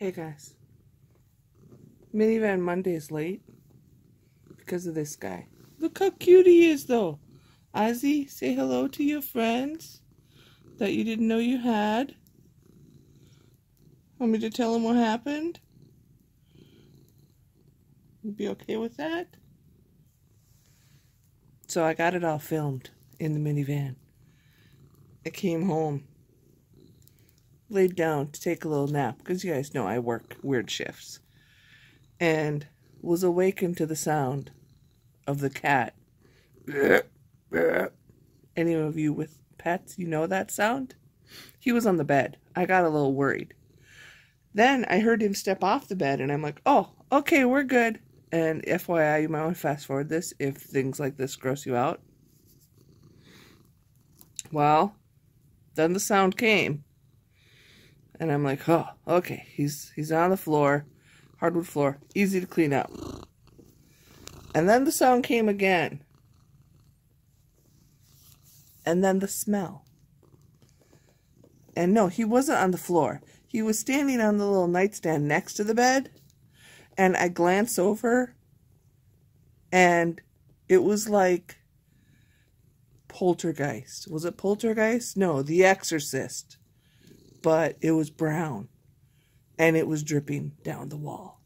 Hey guys, MiniVan Monday is late because of this guy. Look how cute he is though. Ozzy, say hello to your friends that you didn't know you had. Want me to tell him what happened? You be okay with that? So I got it all filmed in the MiniVan. I came home, laid down to take a little nap, because you guys know I work weird shifts, and was awakened to the sound of the cat. Any of you with pets, you know that sound? He was on the bed. I got a little worried. Then I heard him step off the bed, and I'm like, oh, okay, we're good. And FYI, you might want to fast forward this if things like this gross you out. Well, then the sound came. And I'm like, oh, okay, he's on the floor, hardwood floor, easy to clean up. And then the sound came again. And then the smell. And no, he wasn't on the floor. He was standing on the little nightstand next to the bed. And I glanced over, and it was like Poltergeist. Was it Poltergeist? No, The Exorcist. But it was brown, and it was dripping down the wall.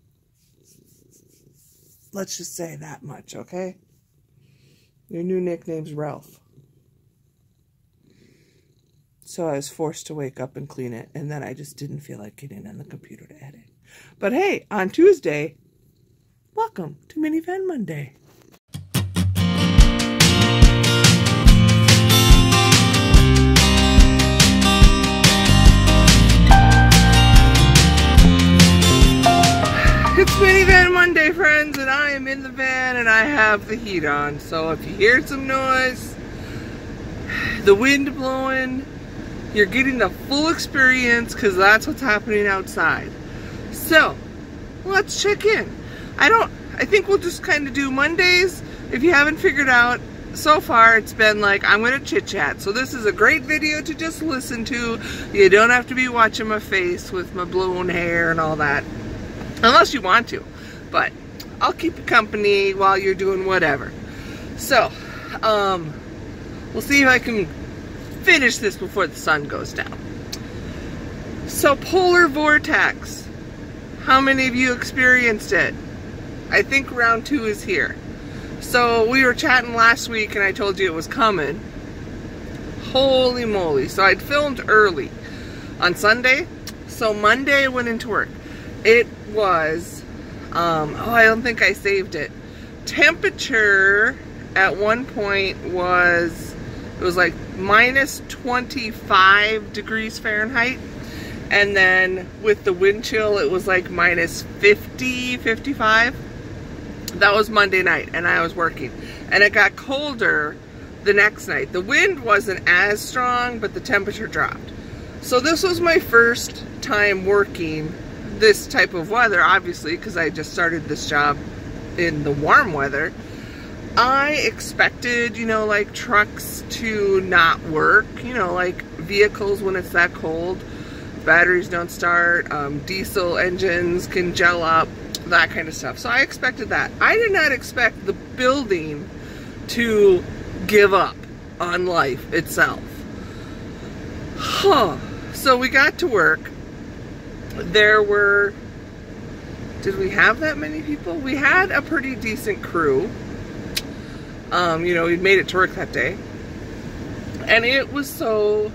Let's just say that much, okay? Your new nickname's Ralph. So I was forced to wake up and clean it, and then I just didn't feel like getting on the computer to edit. But hey, on Tuesday, welcome to MiniVan Monday. It's MiniVan Monday, friends, and I am in the van and I have the heat on. So if you hear some noise, the wind blowing, you're getting the full experience because that's what's happening outside. So let's check in. I think we'll just kind of do Mondays. If you haven't figured out, so far it's been like, I'm going to chit chat. So this is a great video to just listen to. You don't have to be watching my face with my blown hair and all that. Unless you want to, but I'll keep you company while you're doing whatever. So, we'll see if I can finish this before the sun goes down. So, polar vortex. How many of you experienced it? I think round 2 is here. So, we were chatting last week and I told you it was coming. Holy moly. So, I'd filmed early on Sunday. So, Monday I went into work. It was, I don't think I saved it. Temperature at one point was, it was like minus 25 degrees Fahrenheit. And then with the wind chill, it was like minus 50, 55. That was Monday night, and I was working. And it got colder the next night. The wind wasn't as strong, but the temperature dropped. So this was my first time working this type of weather, obviously, because I just started this job in the warm weather. I expected, you know, like trucks to not work, you know, like vehicles when it's that cold, batteries don't start, diesel engines can gel up, that kind of stuff. So I expected that. I did not expect the building to give up on life itself. So we got to work. There were, did we have that many people? We had a pretty decent crew. You know, we made it to work that day. And it was so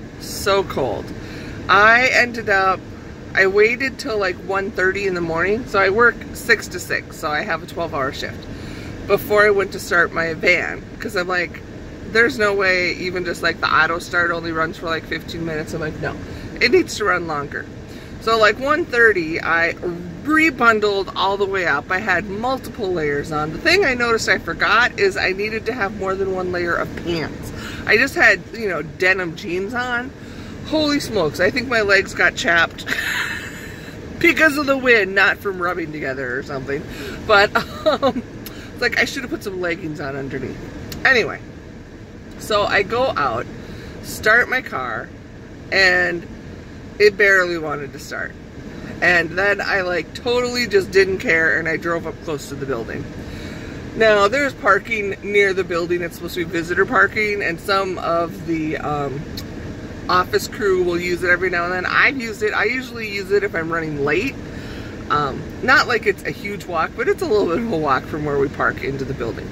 cold. I waited till like 1:30 in the morning. So I work 6 to 6. So I have a 12-hour shift before I went to start my van. Because I'm like, there's no way even just like the auto start only runs for like 15 minutes. I'm like, no, it needs to run longer. So like 1:30, I rebundled all the way up. I had multiple layers on. The thing I noticed I forgot is I needed to have more than one layer of pants. I just had, you know, denim jeans on. Holy smokes, I think my legs got chapped because of the wind, not from rubbing together or something. But, like I should have put some leggings on underneath. Anyway, so I go out, start my car, and it barely wanted to start. And then I like totally just didn't care and I drove up close to the building. Now there's parking near the building. It's supposed to be visitor parking, and some of the office crew will use it every now and then. I've used it. I usually use it if I'm running late. Not like it's a huge walk, but it's a little bit of a walk from where we park into the building.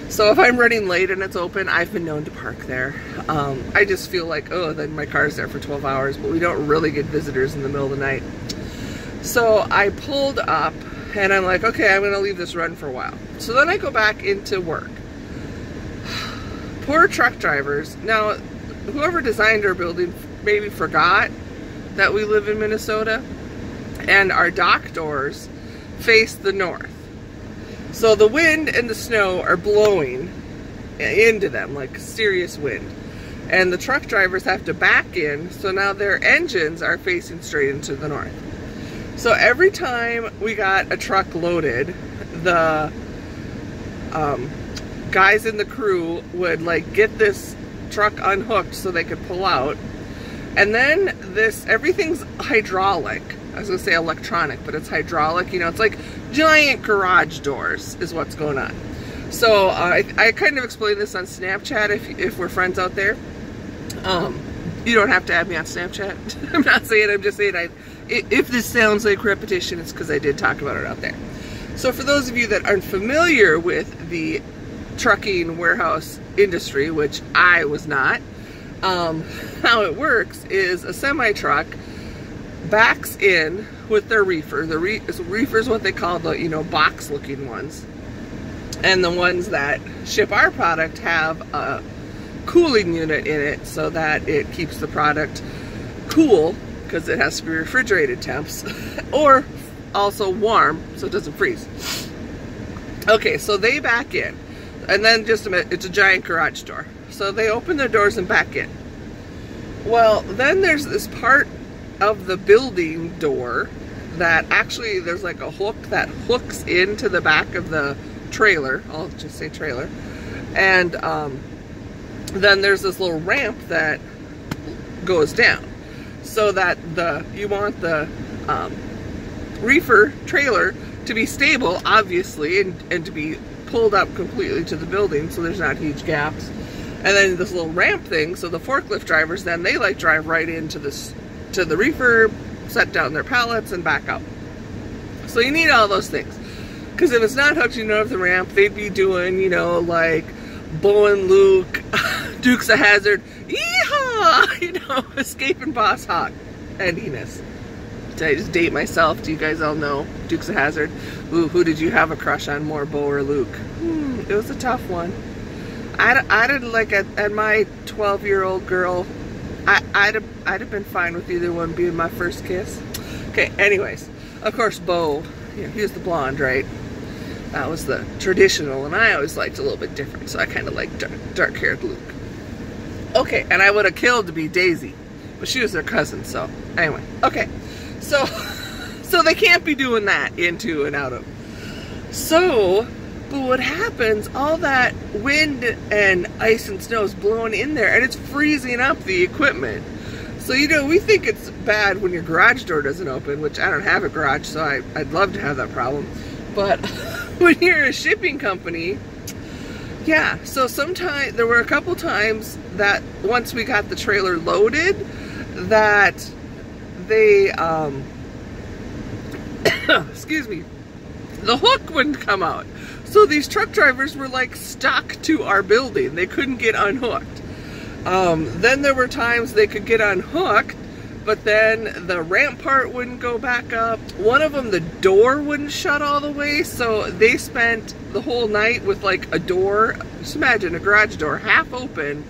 So if I'm running late and it's open, I've been known to park there. I just feel like, oh, then my car's there for 12 hours, but we don't really get visitors in the middle of the night. So I pulled up and I'm like, okay, I'm gonna leave this run for a while. So then I go back into work. Poor truck drivers. Now, whoever designed our building maybe forgot that we live in Minnesota and our dock doors face the north. So the wind and the snow are blowing into them like serious wind. And the truck drivers have to back in, so now their engines are facing straight into the north. So every time we got a truck loaded, the guys in the crew would like get this truck unhooked so they could pull out. And then everything's hydraulic. I was gonna say electronic, but it's hydraulic. You know, it's like giant garage doors is what's going on. So I kind of explained this on Snapchat if we're friends out there. You don't have to add me on Snapchat. I'm not saying, I'm just saying if this sounds like repetition, it's because I did talk about it out there. So for those of you that aren't familiar with the trucking warehouse industry, which I was not, how it works is a semi-truck backs in with their reefer. The reefer is what they call the, you know, box looking ones. And the ones that ship our product have a cooling unit in it so that it keeps the product cool, because it has to be refrigerated temps, or also warm so it doesn't freeze. Okay, so they back in, and then just a minute, it's a giant garage door. So they open their doors and back in. Well, then there's this part of the building door that actually there's like a hook that hooks into the back of the trailer. I'll just say trailer. And then there's this little ramp that goes down, so that you want the reefer trailer to be stable, obviously, and to be pulled up completely to the building so there's not huge gaps. And then this little ramp thing, so the forklift drivers then, they like drive right into this, to the reefer, set down their pallets and back up. So you need all those things, because if it's not hooked, you know, of the ramp, they'd be doing, you know, like Bo and Luke, Dukes of Hazzard, yeehaw, you know, escaping Boss Hog, and Enos. Did I just date myself? Do you guys all know Dukes of Hazzard? Ooh, who did you have a crush on more, Bo or Luke? It was a tough one. I didn't like at my 12-year-old girl. I'd have been fine with either one being my first kiss. Okay, anyways, of course Bo, you know, he was the blonde, right? That was the traditional, and I always liked a little bit different, so I kind of liked dark-haired Luke. Okay, and I would have killed to be Daisy, but she was their cousin, so anyway. Okay, so they can't be doing that into and out of. So, but what happens, all that wind and ice and snow is blowing in there, and it's freezing up the equipment. So, you know, we think it's bad when your garage door doesn't open, which I don't have a garage, so I'd love to have that problem. But when you're a shipping company, yeah, so sometimes, there were a couple times that once we got the trailer loaded, that they, excuse me, the hook wouldn't come out. So these truck drivers were like stuck to our building. They couldn't get unhooked. Then there were times they could get unhooked, but then the ramp part wouldn't go back up. One of them, the door wouldn't shut all the way, so they spent the whole night with like a door, just imagine a garage door half open,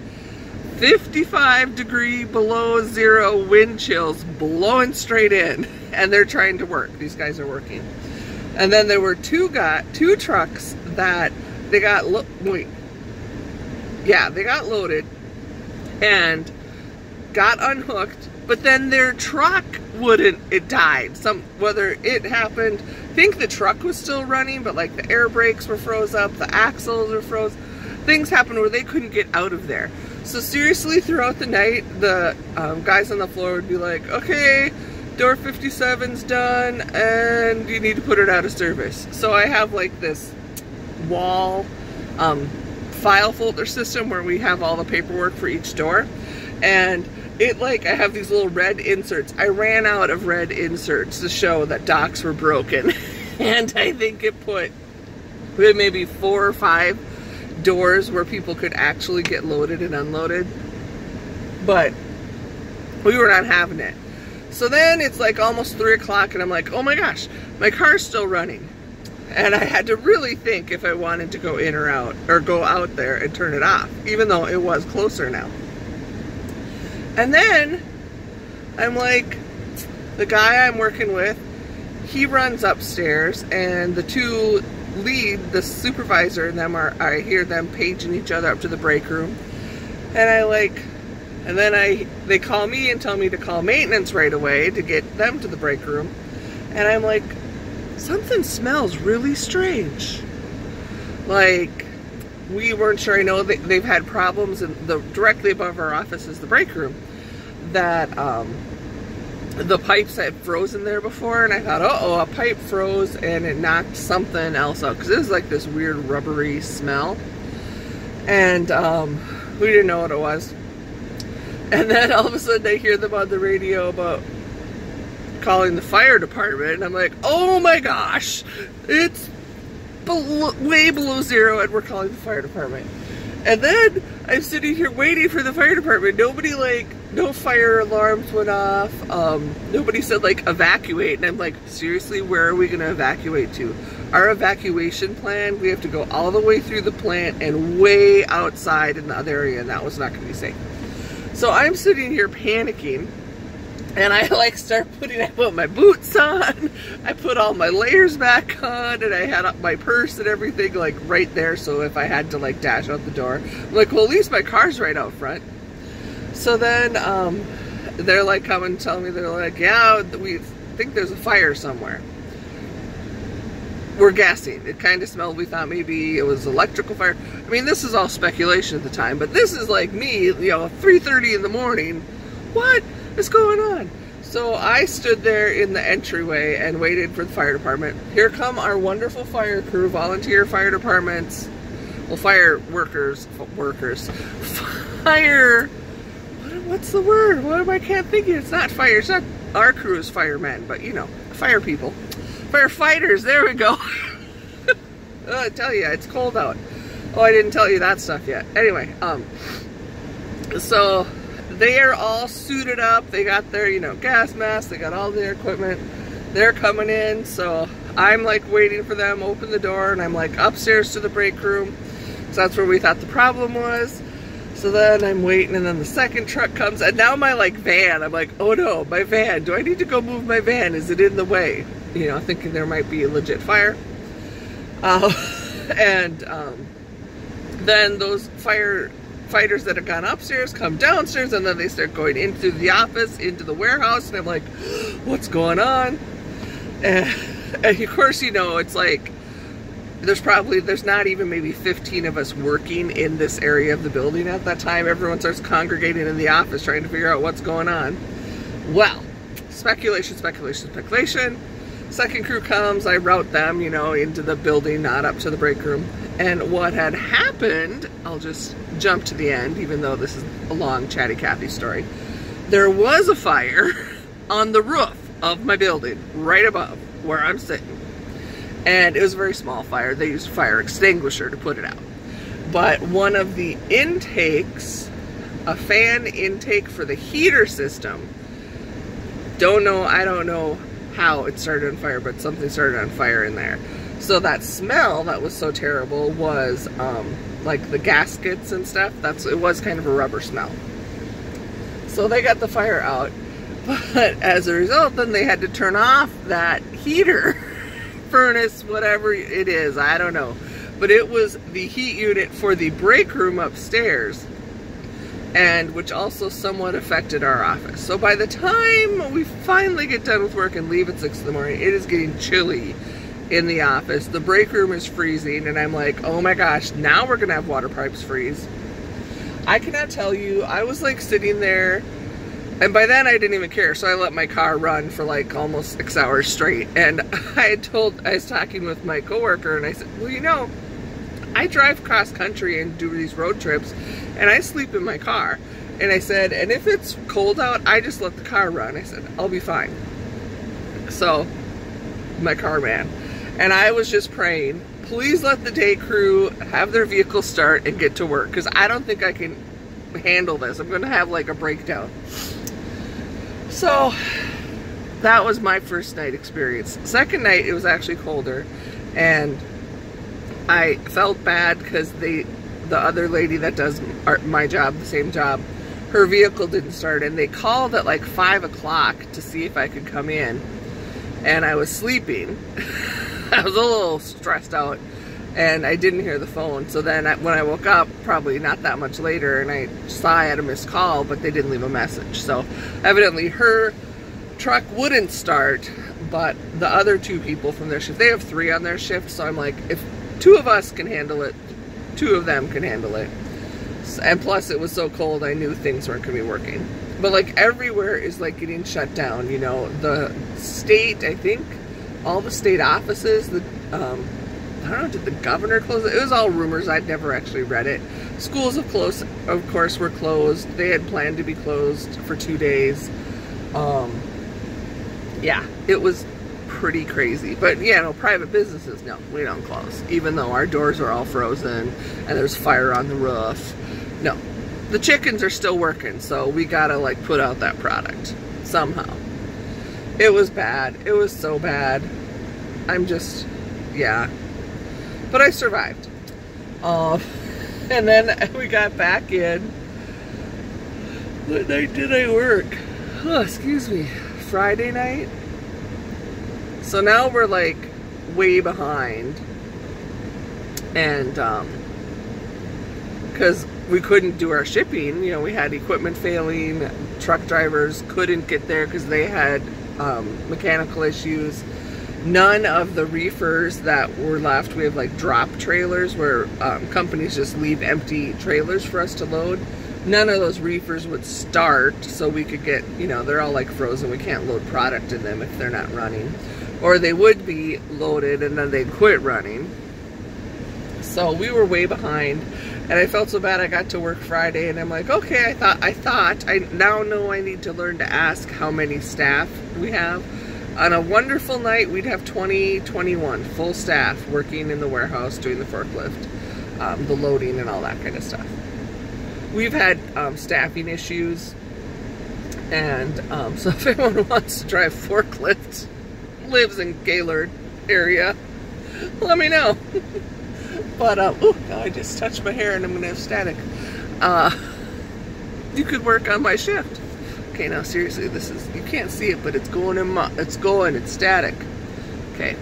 55-degree below zero wind chills blowing straight in, and they're trying to work. These guys are working. And then there were two trucks that they got they got loaded and got unhooked, but then their truck wouldn't, it died. Whether it happened, I think the truck was still running, but like the air brakes were froze up, the axles were froze. Things happened where they couldn't get out of there. So seriously, throughout the night, the guys on the floor would be like, okay, door 57's done and you need to put it out of service. So I have like this wall file folder system where we have all the paperwork for each door, and it like, I have these little red inserts. I ran out of red inserts to show that docks were broken and I think it put maybe 4 or 5 doors where people could actually get loaded and unloaded, but we were not having it. So then it's like almost 3 o'clock and I'm like, oh my gosh, my car's still running. And I had to really think if I wanted to go in or out, or go out there and turn it off, even though it was closer now. And then I'm like, the guy I'm working with, he runs upstairs, and the two lead, the supervisor and them I hear them paging each other up to the break room. And then they call me and tell me to call maintenance right away to get them to the break room. And I'm like, something smells really strange. Like, we weren't sure. I know they've had problems, and directly above our office is the break room, that the pipes had frozen there before, and I thought, uh-oh, a pipe froze and it knocked something else out, because it was like this weird rubbery smell, and we didn't know what it was. And then all of a sudden I hear them on the radio about calling the fire department, and I'm like, oh my gosh, it's way below zero and we're calling the fire department. And then I'm sitting here waiting for the fire department. Nobody, like, no fire alarms went off. Nobody said, like, evacuate. And I'm like, seriously, where are we going to evacuate to? Our evacuation plan, we have to go all the way through the plant and way outside in the other area, and that was not going to be safe. So I'm sitting here panicking, and I like I put my boots on, I put all my layers back on, and I had up my purse and everything like right there, so if I had to like dash out the door, I'm like, well, at least my car's right out front. So then they're like coming and telling me, they're like, yeah, we think there's a fire somewhere. We're guessing. It kind of smelled, we thought maybe it was electrical fire. I mean, this is all speculation at the time, but this is like me, you know, 3:30 in the morning. What is going on? So I stood there in the entryway and waited for the fire department. Here come our wonderful fire crew, volunteer fire departments, well, fire workers, fire, what's the word? I can't think of it. It's not fire, it's not, our crew is firemen, but you know, fire people. Firefighters, there we go. I tell you, it's cold out. Oh, I didn't tell you that stuff yet. Anyway, so they are all suited up. They got their, you know, gas masks. They got all their equipment. They're coming in. So I'm like waiting for them, open the door, and I'm like upstairs to the break room. So that's where we thought the problem was. So then I'm waiting, and then the second truck comes, and now my like van, I'm like, oh no, my van. Do I need to go move my van? Is it in the way? You know, thinking there might be a legit fire. Then those firefighters that have gone upstairs come downstairs, and then they start going into the office, into the warehouse, and I'm like, what's going on? And of course, you know, it's like, there's not even maybe 15 of us working in this area of the building at that time. Everyone starts congregating in the office trying to figure out what's going on. Well, speculation. Second crew comes, I route them, you know, into the building, not up to the break room. And what had happened, I'll just jump to the end, even though this is a long chatty Cathy story. There was a fire on the roof of my building, right above where I'm sitting. And it was a very small fire. They used a fire extinguisher to put it out. But one of the intakes, a fan intake for the heater system, I don't know how it started on fire, but something started on fire in there. So that smell that was so terrible was like the gaskets and stuff. It was kind of a rubber smell. So they got the fire out, but as a result, then they had to turn off that heater, furnace, whatever it is, I don't know. But it was the heat unit for the break room upstairs, and which also somewhat affected our office. So by the time we finally get done with work and leave at 6 in the morning, it is getting chilly in the office. The break room is freezing, and I'm like, oh my gosh, now we're gonna have water pipes freeze. I cannot tell you, I was like sitting there And by then I didn't even care, so I let my car run for like almost 6 hours straight. And I was talking with my coworker, and I said, well, you know, I drive cross country and do these road trips, and I sleep in my car. And I said, and if it's cold out, I just let the car run. I said, I'll be fine. So my car ran. And I was just praying, please let the day crew have their vehicle start and get to work, because I don't think I can handle this. I'm going to have like a breakdown. So that was my first night experience. Second night, it was actually colder, and I felt bad because the other lady that does my job, the same job, her vehicle didn't start, and they called at like 5 o'clock to see if I could come in, and I was sleeping. I was a little stressed out, and I didn't hear the phone. So then when I woke up, probably not that much later, and I saw I had a missed call, but they didn't leave a message. So evidently her truck wouldn't start, but the other 2 people from their shift, they have 3 on their shift, so I'm like, if 2 of us can handle it, 2 of them can handle it. And plus it was so cold, I knew things weren't gonna be working. But like everywhere is like getting shut down, you know. The state, I think, all the state offices, I don't know, did the governor close it? It was all rumors. I'd never actually read it. Schools of course, were closed. They had planned to be closed for 2 days. Yeah, it was pretty crazy. But yeah, no, private businesses, no, we don't close. Even though our doors are all frozen and there's fire on the roof. No, the chickens are still working, so we gotta like put out that product somehow. It was bad. It was so bad. Yeah. But I survived. And then we got back in. What night did I work? Oh, excuse me. Friday night? So now we're like way behind. And because we couldn't do our shipping, you know, we had equipment failing. Truck drivers couldn't get there because they had mechanical issues. None of the reefers that were left, we have like drop trailers where companies just leave empty trailers for us to load. None of those reefers would start, so we could get, you know, they're all like frozen. We can't load product in them if they're not running. Or they would be loaded and then they'd quit running. So we were way behind, and I felt so bad. I got to work Friday and I'm like, okay, I now know I need to learn to ask how many staff we have. On a wonderful night, we'd have 21 full staff working in the warehouse doing the forklift, the loading and all that kind of stuff. We've had staffing issues, and so if anyone wants to drive forklifts, lives in Gaylord area, let me know. But, ooh, now I just touched my hair and I'm gonna have static. You could work on my shift. Okay, now seriously, this is, you can't see it, but it's going in it's static. Okay.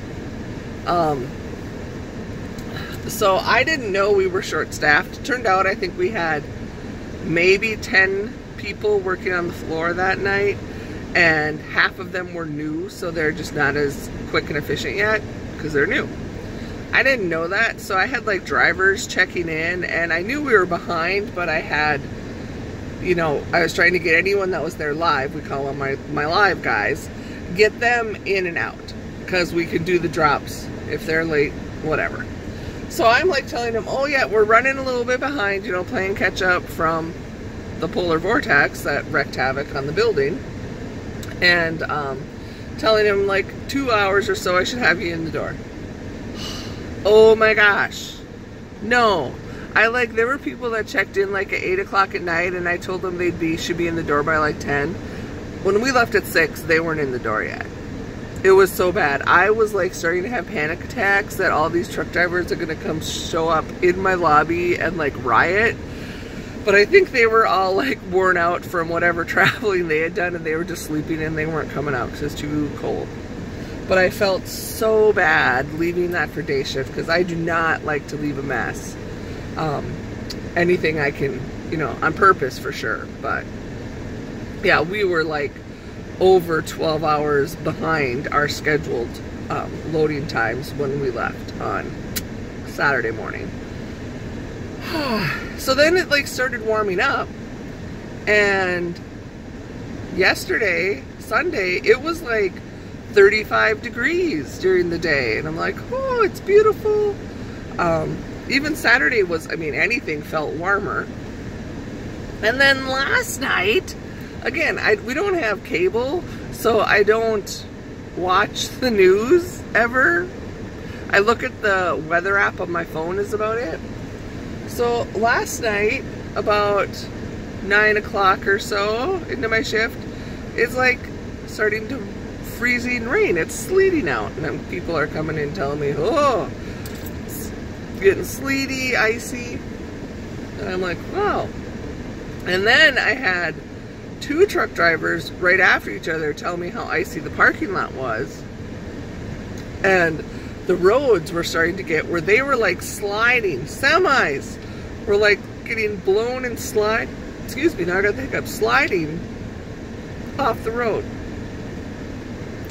So I didn't know we were short-staffed. Turned out I think we had maybe 10 people working on the floor that night, and half of them were new, so they're just not as quick and efficient yet because they're new. I didn't know that, so I had like drivers checking in, and I knew we were behind, but I had, you know, I was trying to get anyone that was there live, we call them my live guys, get them in and out, because we could do the drops if they're late, whatever. So I'm like telling them, oh yeah, we're running a little bit behind, you know, playing catch up from the polar vortex that wreaked havoc on the building, and telling them like 2 hours or so I should have you in the door. Oh my gosh, no. There were people that checked in like at 8 o'clock at night, and I told them should be in the door by like 10. When we left at 6, they weren't in the door yet. It was so bad. I was like starting to have panic attacks that all these truck drivers are gonna come show up in my lobby and like riot. But I think they were all like worn out from whatever traveling they had done, and they were just sleeping and they weren't coming out because it's too cold. But I felt so bad leaving that for day shift because I do not like to leave a mess. Anything I can, you know, on purpose for sure. But yeah, we were like over 12 hours behind our scheduled loading times when we left on Saturday morning. So then it like started warming up, and yesterday, Sunday, it was like 35 degrees during the day. And I'm like, oh, it's beautiful. Even Saturday was, I mean, anything felt warmer. And then last night, again, we don't have cable, so I don't watch the news ever. I look at the weather app on my phone is about it. So last night, about 9 o'clock or so into my shift, it's like starting to freezing rain. It's sleeting out, and then people are coming in telling me, oh, it's getting sleety, icy. And I'm like, wow. And then I had 2 truck drivers right after each other tell me how icy the parking lot was. And the roads were starting to get where they were like sliding. Semis were like getting blown and excuse me, now I got the hiccup, sliding off the road.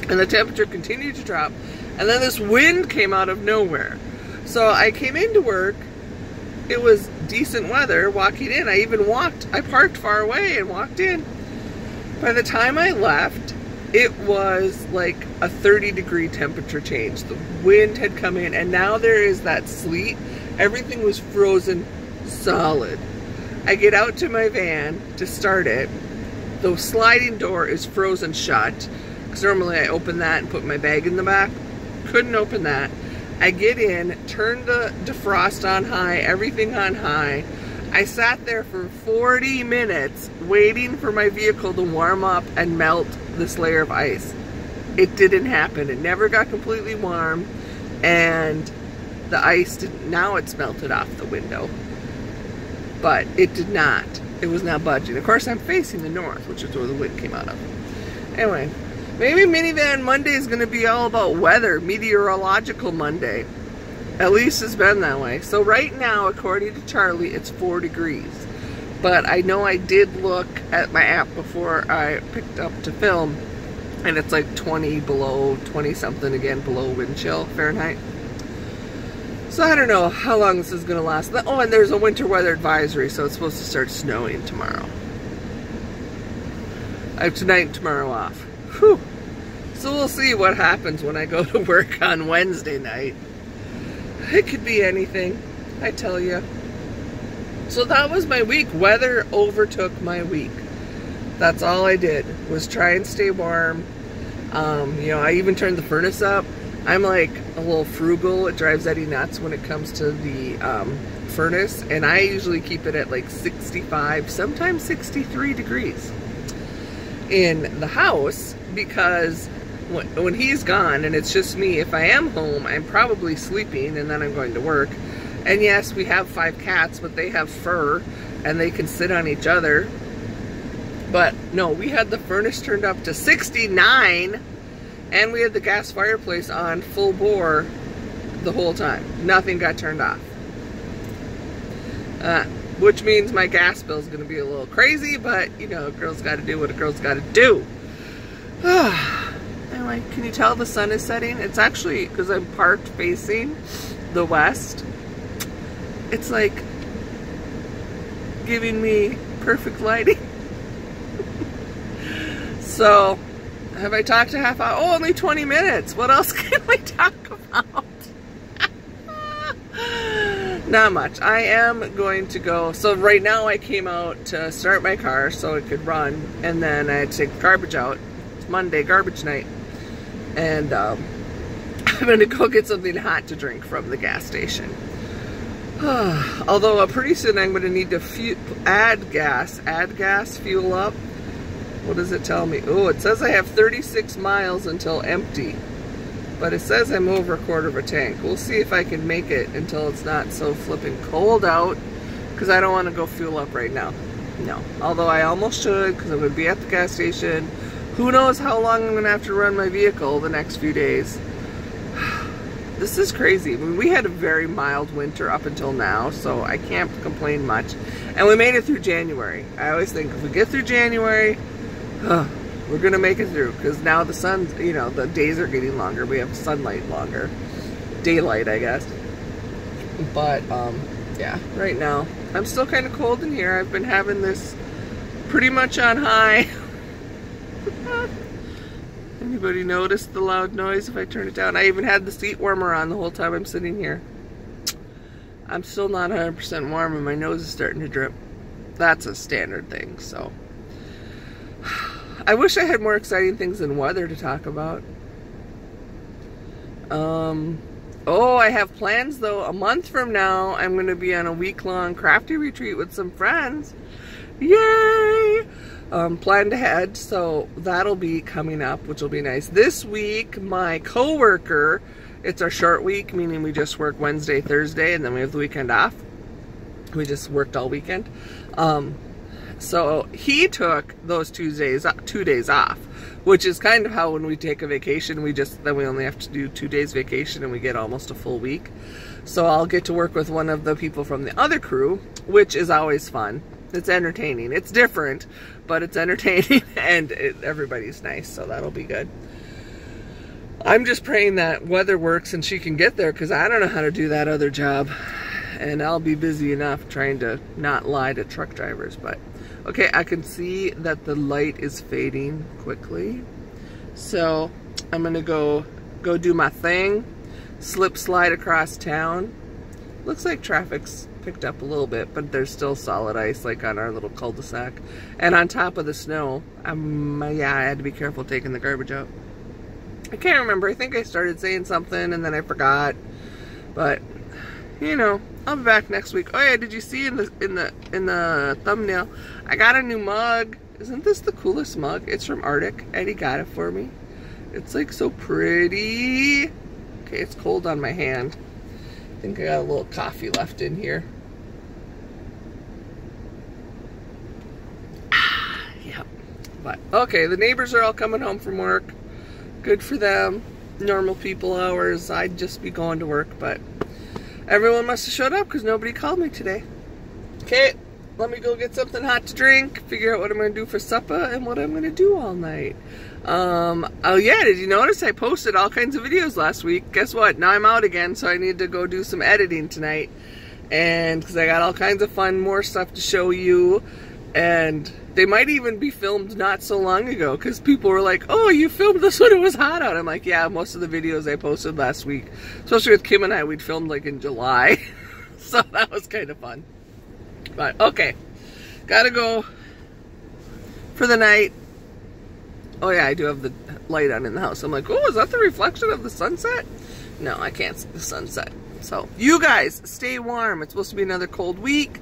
And the temperature continued to drop. And then this wind came out of nowhere. So I came into work. It was decent weather walking in. I parked far away and walked in. By the time I left, it was like a 30-degree temperature change. The wind had come in, and now there is that sleet. Everything was frozen solid. I get out to my van to start it. The sliding door is frozen shut, because normally I open that and put my bag in the back. Couldn't open that. I get in, turn the defrost on high, everything on high. I sat there for 40 minutes waiting for my vehicle to warm up and melt this layer of ice. It didn't happen. It never got completely warm, and the ice didn't. Now it's melted off the window, but it did not. It was not budging. Of course, I'm facing the north, which is where the wind came out of. Anyway, maybe MiniVan Monday is going to be all about weather, meteorological Monday. At least it's been that way. So right now, according to Charlie, it's 4 degrees. But I know I did look at my app before I picked up to film, and it's like 20 below, 20 something again below wind chill Fahrenheit. So I don't know how long this is going to last. Oh, and there's a winter weather advisory, so it's supposed to start snowing tomorrow. I have tonight and tomorrow off. Whew. So we'll see what happens when I go to work on Wednesday night. It could be anything, I tell you. So that was my week. Weather overtook my week. That's all I did, was try and stay warm. You know, I even turned the furnace up. I'm like a little frugal. It drives Eddie nuts when it comes to the furnace. And I usually keep it at like 65, sometimes 63 degrees in the house, because when he's gone and it's just me, if I am home, I'm probably sleeping and then I'm going to work. And yes, we have 5 cats, but they have fur and they can sit on each other. But no, we had the furnace turned up to 69 and we had the gas fireplace on full bore the whole time. Nothing got turned off. Which means my gas bill is going to be a little crazy, but you know, a girl's got to do what a girl's got to do. Anyway, can you tell the sun is setting? It's actually, because I'm parked facing the west, it's like giving me perfect lighting. So, have I talked a half hour? Oh, only 20 minutes. What else can we talk about? Not much. I am going to go. So right now I came out to start my car so it could run, and then I had to take the garbage out. It's Monday, garbage night. And I'm going to go get something hot to drink from the gas station. Although pretty soon I'm going to need to add gas, fuel up. What does it tell me? Oh, it says I have 36 miles until empty. But it says I'm over a quarter of a tank. We'll see if I can make it until it's not so flipping cold out, because I don't want to go fuel up right now. No. Although I almost should, because I'm going to be at the gas station. Who knows how long I'm going to have to run my vehicle the next few days. This is crazy. I mean, we had a very mild winter up until now, so I can't complain much. And we made it through January. I always think if we get through January, we're going to make it through, because now the sun, you know, the days are getting longer. We have sunlight longer. Daylight, I guess. But, yeah, right now, I'm still kind of cold in here. I've been having this pretty much on high Anybody notice the loud noise if I turn it down? I even had the seat warmer on the whole time I'm sitting here. I'm still not 100% warm and my nose is starting to drip. That's a standard thing, so. I wish I had more exciting things than weather to talk about. Oh, I have plans though. A month from now, I'm going to be on a week-long crafty retreat with some friends. Yay! Planned ahead, so that'll be coming up, which will be nice. This week, my coworker, it's our short week, meaning we just work Wednesday, Thursday, and then we have the weekend off. We just worked all weekend. So he took those 2 days off, which is kind of how when we take a vacation, then we only have to do 2 days vacation and we get almost a full week. So I'll get to work with one of the people from the other crew, which is always fun. It's entertaining. It's different, but it's entertaining and everybody's nice, so that'll be good. I'm just praying that weather works and she can get there because I don't know how to do that other job. And I'll be busy enough trying to not lie to truck drivers, but okay, I can see that the light is fading quickly. So I'm gonna go do my thing, slide across town. Looks like traffic's picked up a little bit, but there's still solid ice like on our little cul-de-sac. And on top of the snow, yeah, I had to be careful taking the garbage out. I can't remember, I think I started saying something and then I forgot. But, you know, I'll be back next week. Oh yeah, did you see in the thumbnail, I got a new mug. Isn't this the coolest mug? It's from Arctic. Eddie got it for me. It's like so pretty. Okay, it's cold on my hand. I think I got a little coffee left in here. Yep. But okay, the neighbors are all coming home from work. Good for them. Normal people hours. I'd just be going to work, but everyone must have showed up because nobody called me today. Okay, let me go get something hot to drink, figure out what I'm going to do for supper and what I'm going to do all night. Oh yeah, did you notice I posted all kinds of videos last week? Guess what? Now I'm out again, so I need to go do some editing tonight. And because I got all kinds of fun, more stuff to show you. And they might even be filmed not so long ago because people were like, oh, you filmed this when it was hot out. I'm like, yeah, most of the videos I posted last week, especially with Kim and I, we'd filmed like in July. So that was kind of fun. But okay, gotta go for the night. Oh yeah, I do have the light on in the house. I'm like, oh, is that the reflection of the sunset? No, I can't see the sunset. So you guys stay warm. It's supposed to be another cold week.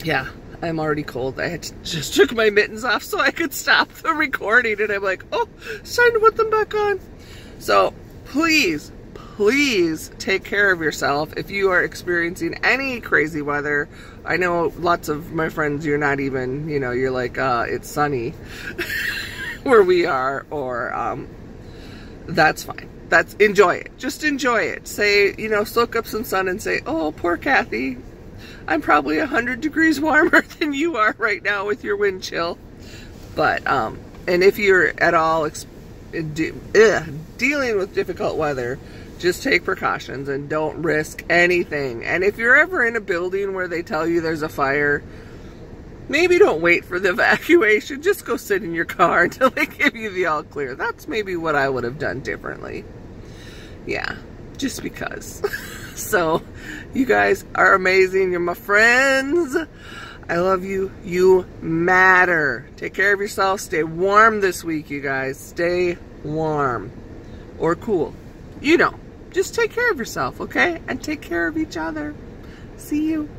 Yeah, I'm already cold. I just took my mittens off so I could stop the recording, and I'm like, oh, it's time to put them back on. So please, please take care of yourself if you are experiencing any crazy weather. I know lots of my friends, you're not even, you know, you're like, it's sunny where we are, or that's fine. Enjoy it. Just enjoy it. Say, you know, soak up some sun and say, oh, poor Kathy. I'm probably 100 degrees warmer than you are right now with your wind chill. But, and if you're at all dealing with difficult weather, just take precautions and don't risk anything. And if you're ever in a building where they tell you there's a fire, maybe don't wait for the evacuation. Just go sit in your car until they give you the all clear. That's maybe what I would have done differently. Yeah, just because. So, you guys are amazing. You're my friends. I love you. You matter. Take care of yourself. Stay warm this week, you guys. Stay warm. Or cool. You know. Just take care of yourself, okay? And take care of each other. See you.